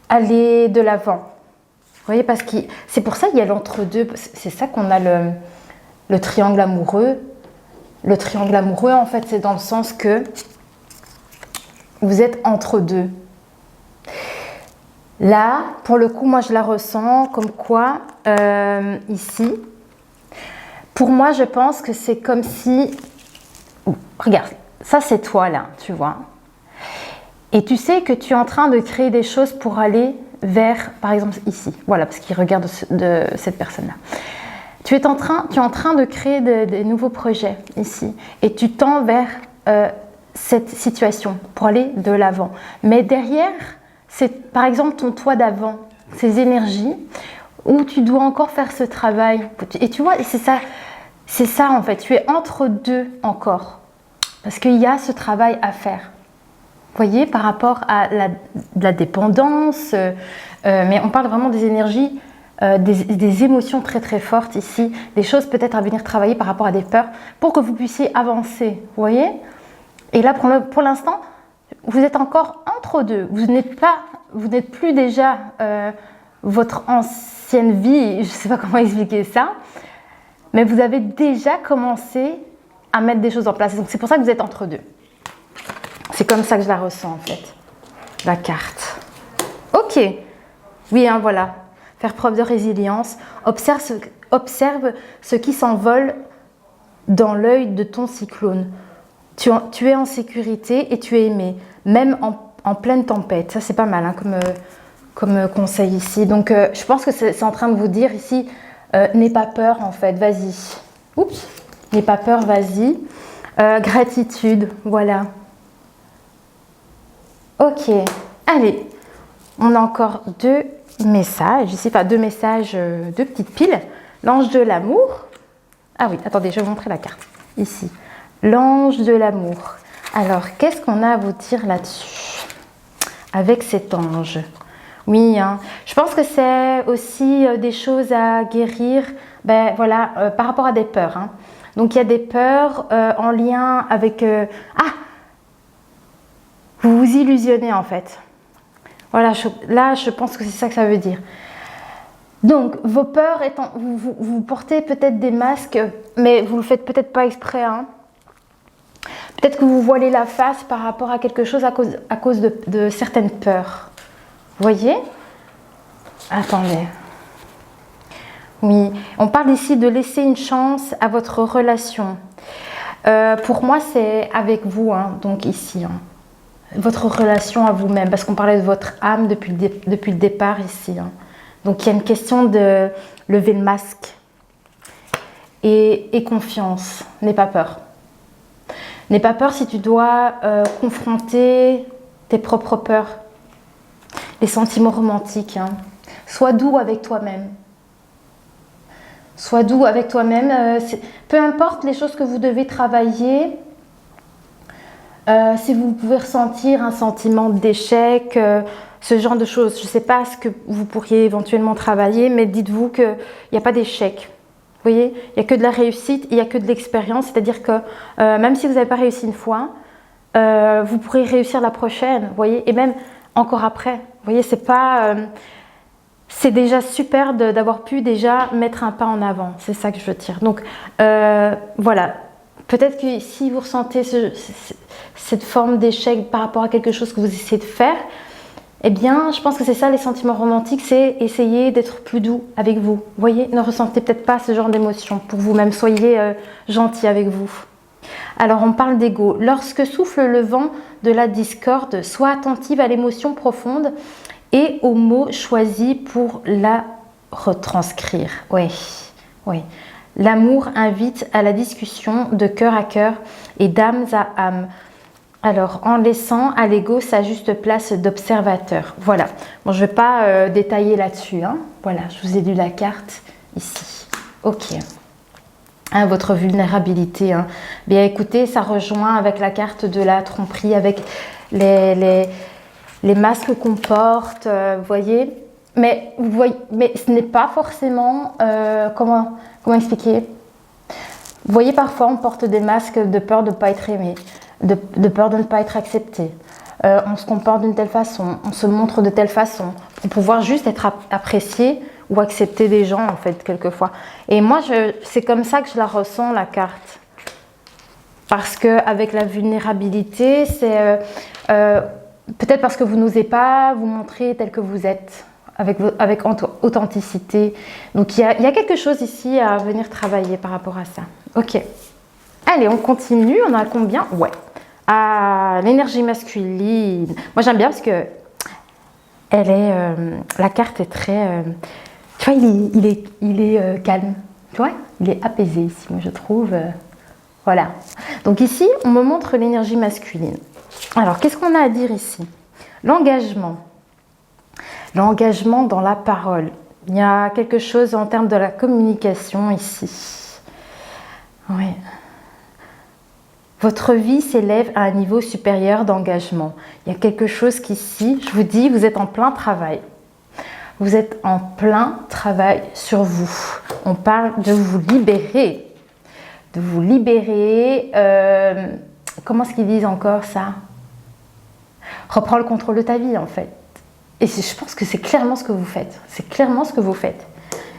aller de l'avant. Vous voyez, parce que c'est pour ça qu'il y a l'entre-deux. C'est ça qu'on a le triangle amoureux. Le triangle amoureux, en fait, c'est dans le sens que vous êtes entre deux. Là, pour le coup, moi, je la ressens comme quoi, ici, pour moi, je pense que c'est comme si... Regarde, ça, c'est toi, là, tu vois. Et tu sais que tu es en train de créer des choses pour aller vers, par exemple, ici. Voilà, parce qu'il regarde de cette personne-là. Tu es en train de créer des nouveaux projets, ici. Et tu tends vers cette situation pour aller de l'avant. Mais derrière... c'est par exemple ton toi d'avant, ces énergies où tu dois encore faire ce travail. Et tu vois, c'est ça en fait, tu es entre deux encore. Parce qu'il y a ce travail à faire. voyez, par rapport à de la dépendance, mais on parle vraiment des énergies, des émotions très très fortes ici, des choses peut-être à venir travailler par rapport à des peurs pour que vous puissiez avancer, vous voyez. Et là, pour l'instant, vous êtes encore entre deux. Vous n'êtes plus déjà votre ancienne vie, je ne sais pas comment expliquer ça, mais vous avez déjà commencé à mettre des choses en place. Donc c'est pour ça que vous êtes entre deux. C'est comme ça que je la ressens en fait, la carte. Ok, oui, hein, voilà. Faire preuve de résilience. Observe ce qui s'envole dans l'œil de ton cyclone. Tu es en sécurité et tu es aimé, même en pleine tempête. Ça, c'est pas mal hein, comme conseil ici. Donc, je pense que c'est en train de vous dire ici, n'aie pas peur en fait, vas-y. Oups, n'aie pas peur, vas-y. Gratitude, voilà. Ok, allez, on a encore deux messages, ici, enfin deux messages, deux petites piles. L'ange de l'amour. Ah oui, attendez, je vais vous montrer la carte. Ici, l'ange de l'amour. Alors, qu'est-ce qu'on a à vous dire là-dessus avec cet ange? Oui, hein, je pense que c'est aussi des choses à guérir, ben, voilà, par rapport à des peurs. Hein. Donc, il y a des peurs en lien avec... vous vous illusionnez en fait. Voilà, là, je pense que c'est ça que ça veut dire. Donc, vos peurs étant... Vous portez peut-être des masques, mais vous ne le faites peut-être pas exprès. Hein. Peut-être que vous voilez la face par rapport à quelque chose à cause de certaines peurs. Vous voyez? Attendez. Oui, on parle ici de laisser une chance à votre relation. Pour moi, c'est avec vous, hein, donc ici. Hein. Votre relation à vous-même, parce qu'on parlait de votre âme depuis le départ ici. Hein. Donc, il y a une question de lever le masque. Et confiance, n'aie pas peur. N'aie pas peur si tu dois confronter tes propres peurs, les sentiments romantiques. Hein. Sois doux avec toi-même. Sois doux avec toi-même. Peu importe les choses que vous devez travailler, si vous pouvez ressentir un sentiment d'échec, ce genre de choses, je ne sais pas ce que vous pourriez éventuellement travailler, mais dites-vous qu'il n'y a pas d'échec. Vous voyez, il n'y a que de la réussite, il n'y a que de l'expérience, c'est-à-dire que même si vous n'avez pas réussi une fois, vous pourrez réussir la prochaine, vous voyez, et même encore après. Vous voyez, c'est déjà super d'avoir pu déjà mettre un pas en avant, c'est ça que je veux dire. Donc voilà, peut-être que si vous ressentez cette forme d'échec par rapport à quelque chose que vous essayez de faire, eh bien, je pense que c'est ça les sentiments romantiques, c'est essayer d'être plus doux avec vous. Vous voyez, ne ressentez peut-être pas ce genre d'émotion pour vous-même, soyez gentil avec vous. Alors, on parle d'ego. Lorsque souffle le vent de la discorde, sois attentive à l'émotion profonde et aux mots choisis pour la retranscrire. Oui, oui. L'amour invite à la discussion de cœur à cœur et d'âme à âme. Alors, en laissant à l'ego sa juste place d'observateur. Voilà. Bon, je ne vais pas détailler là-dessus. Hein. Voilà, je vous ai lu la carte ici. Ok. Hein, votre vulnérabilité. Hein. Bien, écoutez, ça rejoint avec la carte de la tromperie, avec les masques qu'on porte, vous voyez. Mais ce n'est pas forcément... comment expliquer? Vous voyez, parfois, on porte des masques de peur de ne pas être aimé. De peur de ne pas être accepté. On se comporte d'une telle façon, on se montre de telle façon, pour pouvoir juste être apprécié ou accepter des gens, en fait, quelquefois. Et moi, c'est comme ça que je la ressens, la carte. Parce qu'avec la vulnérabilité, c'est peut-être parce que vous n'osez pas vous montrer tel que vous êtes, avec authenticité. Donc, il y a quelque chose ici à venir travailler par rapport à ça. Ok. Allez, on continue. On a combien? Ouais. Ah, l'énergie masculine. Moi, j'aime bien parce que la carte est très... tu vois, il est calme. Tu vois, il est apaisé ici, moi, je trouve. Voilà. Donc ici, on me montre l'énergie masculine. Alors, qu'est-ce qu'on a à dire ici? L'engagement. L'engagement dans la parole. Il y a quelque chose en termes de la communication ici. Oui. Votre vie s'élève à un niveau supérieur d'engagement. Il y a quelque chose qu'ici, je vous dis, vous êtes en plein travail. Vous êtes en plein travail sur vous. On parle de vous libérer. De vous libérer. Comment est-ce qu'ils disent encore ça? Reprends le contrôle de ta vie en fait. Et je pense que c'est clairement ce que vous faites. C'est clairement ce que vous faites.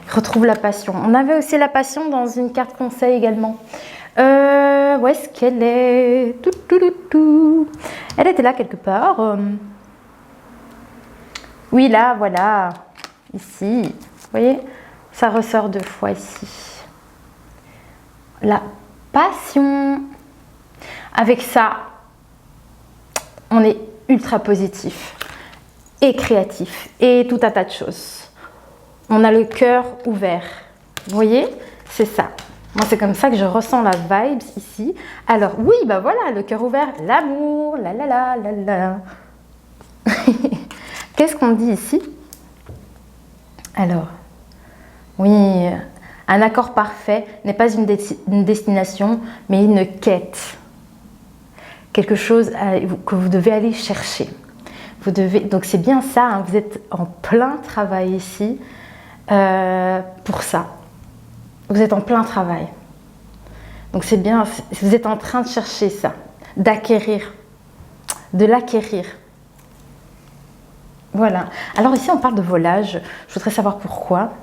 Retrouve la passion. On avait aussi la passion dans une carte conseil également. Où est-ce qu'elle est? Elle était là quelque part. Oui, là, voilà. Ici. Vous voyez? Ça ressort 2 fois ici. La passion. Avec ça, on est ultra positif et créatif et tout un tas de choses. On a le cœur ouvert. Vous voyez? C'est ça. Moi, c'est comme ça que je ressens la vibe ici. Alors, oui, bah voilà, le cœur ouvert, l'amour, la la la la la. Qu'est-ce qu'on dit ici? Alors, oui, un accord parfait n'est pas une destination, mais une quête. Quelque chose que vous devez aller chercher. Vous devez, donc c'est bien ça, hein, vous êtes en plein travail ici pour ça. Vous êtes en plein travail. Donc c'est bien, vous êtes en train de chercher ça, d'acquérir, de l'acquérir. Voilà. Alors ici on parle de volage, je voudrais savoir pourquoi.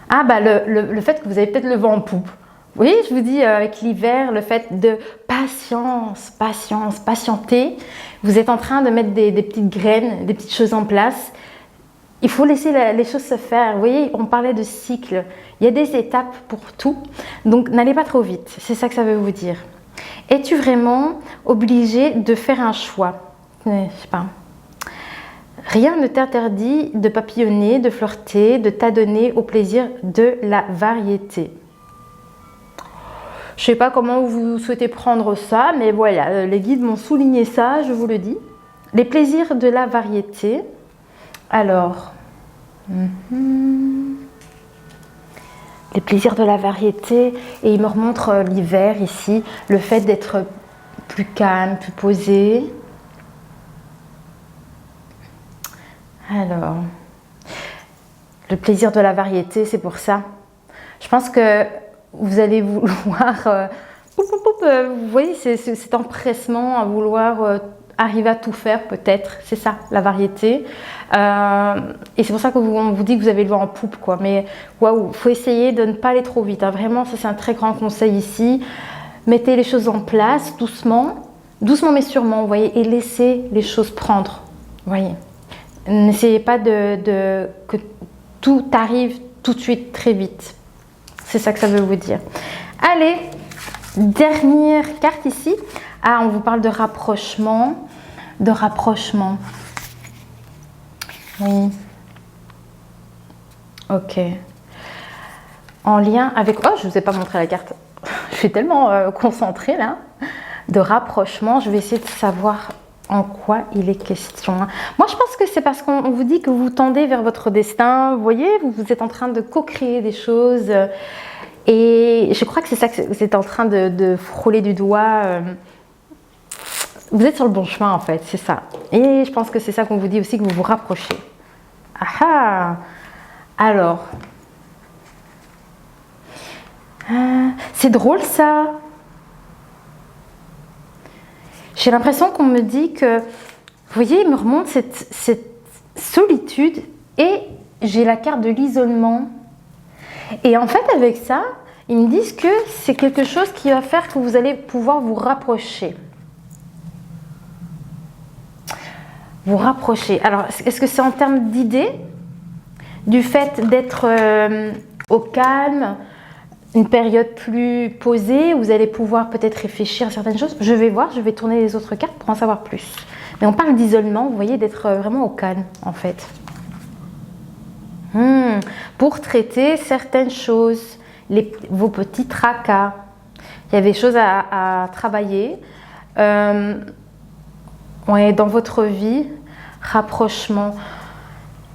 Ah bah le fait que vous avez peut-être le vent en poupe. Oui, je vous dis avec l'hiver, le fait de patience, patienter. Vous êtes en train de mettre des petites graines, des petites choses en place. Il faut laisser les choses se faire. Vous voyez, on parlait de cycle. Il y a des étapes pour tout. Donc, n'allez pas trop vite. C'est ça que ça veut vous dire. Es-tu vraiment obligé de faire un choix? Je sais pas. Rien ne t'interdit de papillonner, de flirter, de t'adonner au plaisir de la variété. Je ne sais pas comment vous souhaitez prendre ça, mais voilà, les guides m'ont souligné ça, je vous le dis. Les plaisirs de la variété. Alors, les plaisirs de la variété, et il me remontre l'hiver ici, le fait d'être plus calme, plus posé. Alors, le plaisir de la variété, c'est pour ça. Je pense que vous allez vouloir, vous voyez, cet empressement à vouloir arriver à tout faire peut-être, c'est ça, la variété. Et c'est pour ça qu'on vous dit que vous avez le vent en poupe, quoi. Mais waouh, il faut essayer de ne pas aller trop vite, hein. Vraiment, ça c'est un très grand conseil ici. Mettez les choses en place doucement, doucement mais sûrement, vous voyez, et laissez les choses prendre, vous voyez. N'essayez pas que tout arrive tout de suite, très vite. C'est ça que ça veut vous dire. Allez, dernière carte ici. Ah, on vous parle de rapprochement. De rapprochement. Oui. Ok. En lien avec... Oh, je ne vous ai pas montré la carte. Je suis tellement concentrée là. De rapprochement. Je vais essayer de savoir en quoi il est question. Moi, je pense que c'est parce qu'on vous dit que vous tendez vers votre destin. Vous voyez, vous êtes en train de co-créer des choses. Et je crois que c'est ça que vous êtes en train de frôler du doigt. Vous êtes sur le bon chemin, en fait, c'est ça. Et je pense que c'est ça qu'on vous dit aussi, que vous vous rapprochez. Ah ah! Alors. C'est drôle, ça. J'ai l'impression qu'on me dit que, vous voyez, il me remonte cette solitude et j'ai la carte de l'isolement. Et en fait, avec ça, ils me disent que c'est quelque chose qui va faire que vous allez pouvoir vous rapprocher. Vous rapprocher. Alors, est-ce que c'est en termes d'idées? Du fait d'être au calme, une période plus posée, où vous allez pouvoir peut-être réfléchir à certaines choses? Je vais voir, je vais tourner les autres cartes pour en savoir plus. Mais on parle d'isolement, vous voyez, d'être vraiment au calme, en fait. Pour traiter certaines choses, vos petits tracas. Il y a des choses à travailler. Ouais, dans votre vie, rapprochement.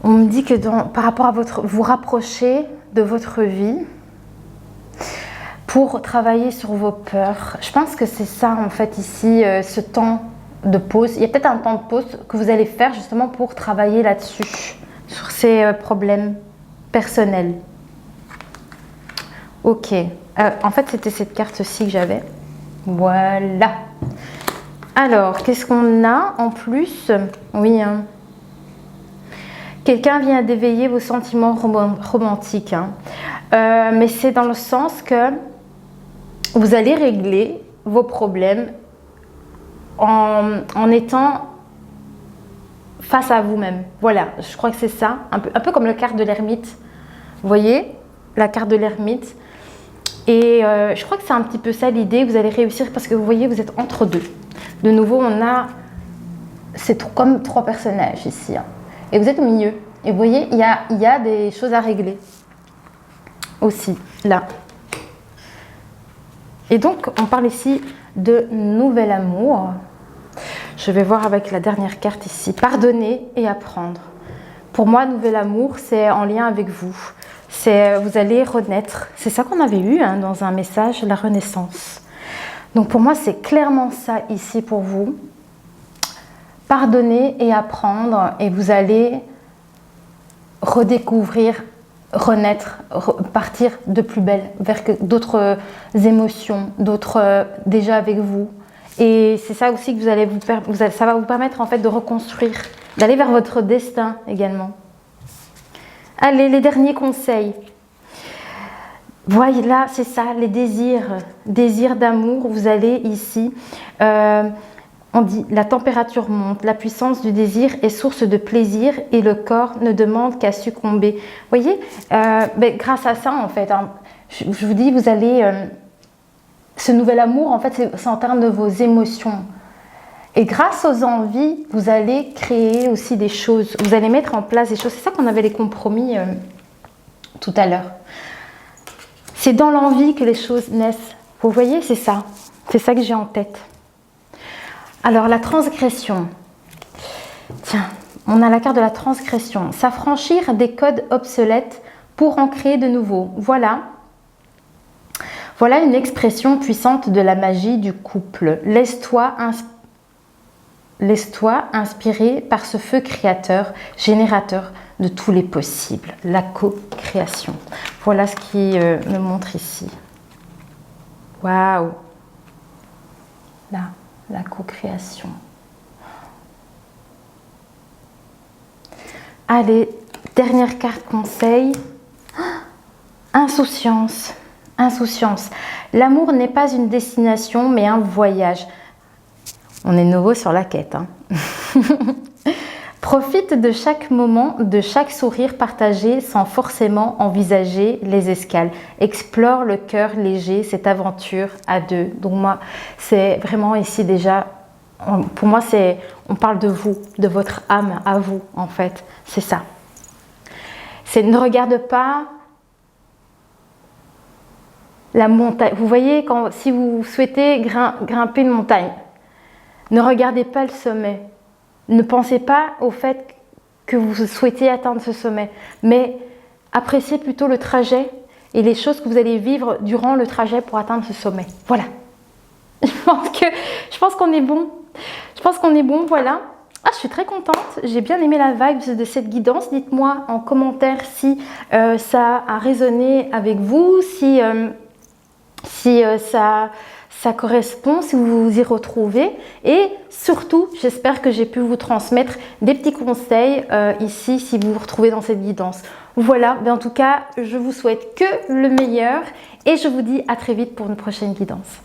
On me dit que par rapport à vous rapprocher de votre vie pour travailler sur vos peurs. Je pense que c'est ça en fait ici, ce temps de pause. Il y a peut-être un temps de pause que vous allez faire justement pour travailler là-dessus, sur ces problèmes personnels. Ok. En fait, c'était cette carte-ci que j'avais. Voilà. Alors, qu'est-ce qu'on a en plus? Oui, hein. Quelqu'un vient d'éveiller vos sentiments romantiques. Hein. Mais c'est dans le sens que vous allez régler vos problèmes en étant face à vous-même. Voilà, je crois que c'est ça. Un peu comme la carte de l'ermite. Vous voyez, la carte de l'ermite. Et je crois que c'est un petit peu ça l'idée. Vous allez réussir parce que vous voyez, vous êtes entre deux. De nouveau, on a... C'est comme trois personnages ici. Hein. Et vous êtes au milieu. Et vous voyez, il y a des choses à régler. Aussi, là. Et donc, on parle ici de nouvel amour. Je vais voir avec la dernière carte ici. Pardonner et apprendre. Pour moi, nouvel amour, c'est en lien avec vous. Vous allez renaître. C'est ça qu'on avait eu hein, dans un message, la renaissance. Donc pour moi, c'est clairement ça ici pour vous. Pardonner et apprendre. Et vous allez redécouvrir, renaître, partir de plus belle vers d'autres émotions, d'autres déjà avec vous. Et c'est ça aussi que ça va vous permettre en fait de reconstruire, d'aller vers votre destin également. Allez, les derniers conseils. Voyez là, c'est ça, les désirs d'amour. Vous allez ici, on dit la température monte, la puissance du désir est source de plaisir et le corps ne demande qu'à succomber. Voyez, grâce à ça en fait, hein, je vous dis, vous allez, ce nouvel amour en fait, c'est en termes de vos émotions. Et grâce aux envies, vous allez créer aussi des choses. Vous allez mettre en place des choses. C'est ça qu'on avait les compromis tout à l'heure. C'est dans l'envie que les choses naissent. Vous voyez, c'est ça. C'est ça que j'ai en tête. Alors, la transgression. Tiens, on a la carte de la transgression. S'affranchir des codes obsolètes pour en créer de nouveaux. Voilà. Voilà une expression puissante de la magie du couple. Laisse-toi inspirer par ce feu créateur, générateur de tous les possibles, la co-création. Voilà ce qui me montre ici. Waouh! Là, la co-création. Allez, dernière carte conseil. Insouciance. Insouciance. L'amour n'est pas une destination, mais un voyage. On est nouveau sur la quête. Hein. Profite de chaque moment, de chaque sourire partagé sans forcément envisager les escales. Explore le cœur léger, cette aventure à deux. Donc moi, c'est vraiment ici déjà, pour moi, on parle de vous, de votre âme à vous en fait. C'est ça. Ne regarde pas la montagne. Vous voyez, si vous souhaitez grimper une montagne, ne regardez pas le sommet. Ne pensez pas au fait que vous souhaitez atteindre ce sommet, mais appréciez plutôt le trajet et les choses que vous allez vivre durant le trajet pour atteindre ce sommet. Voilà. Je pense qu'on est bon. Je pense qu'on est bon, voilà. Ah, je suis très contente. J'ai bien aimé la vibe de cette guidance. Dites-moi en commentaire si ça a résonné avec vous, si ça correspond, si vous vous y retrouvez. Et surtout, j'espère que j'ai pu vous transmettre des petits conseils ici si vous vous retrouvez dans cette guidance. Voilà, en tout cas, je vous souhaite que le meilleur et je vous dis à très vite pour une prochaine guidance.